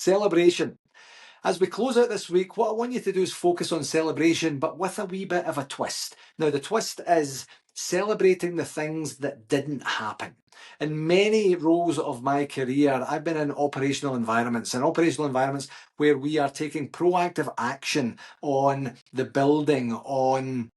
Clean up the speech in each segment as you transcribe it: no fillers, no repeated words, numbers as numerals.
Celebration. As we close out this week, what I want you to do is focus on celebration, but with a wee bit of a twist. Now, the twist is celebrating the things that didn't happen. In many roles of my career, I've been in operational environments, where we are taking proactive action on the building, on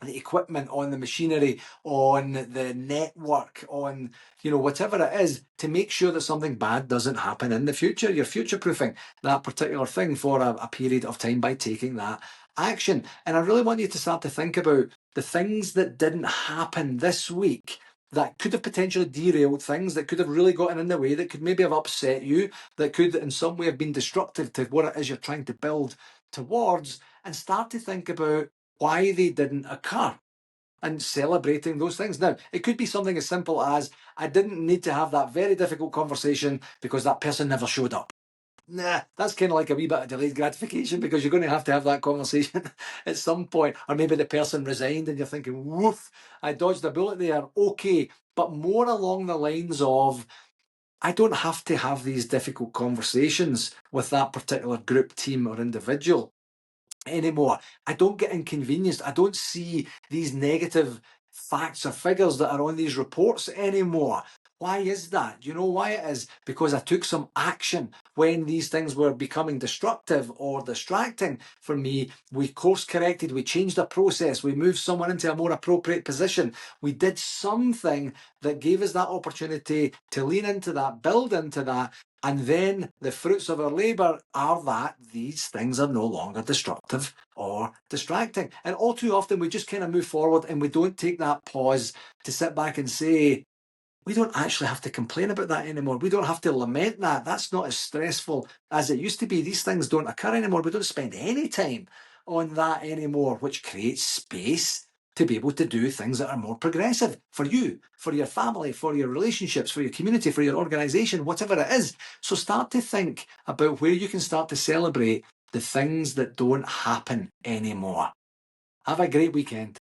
the equipment, on the machinery, on the network, on whatever it is, to make sure that something bad doesn't happen in the future. You're future proofing that particular thing for a period of time by taking that action. And I really want you to start to think about the things that didn't happen this week that could have potentially derailed things, that could have really gotten in the way, that could maybe have upset you, that could in some way have been destructive to what it is you're trying to build towards, and start to think about why they didn't occur and celebrating those things. Now, it could be something as simple as I didn't need to have that very difficult conversation because that person never showed up. Nah, that's kind of like a wee bit of delayed gratification because you're going to have that conversation at some point. Or maybe the person resigned and you're thinking, woof, I dodged a bullet there. Okay. But more along the lines of, I don't have to have these difficult conversations with that particular group, team, or individual anymore. I don't get inconvenienced. I don't see these negative facts or figures that are on these reports anymore. Why is that? Do you know why it is? Because I took some action when these things were becoming destructive or distracting for me. We course corrected, we changed a process, we moved someone into a more appropriate position. We did something that gave us that opportunity to lean into that, build into that, and then the fruits of our labour are that these things are no longer destructive or distracting. And all too often we just kind of move forward and we don't take that pause to sit back and say, we don't actually have to complain about that anymore. We don't have to lament that. That's not as stressful as it used to be. These things don't occur anymore. We don't spend any time on that anymore, which creates space to be able to do things that are more progressive for you, for your family, for your relationships, for your community, for your organization, whatever it is. So start to think about where you can start to celebrate the things that don't happen anymore. Have a great weekend.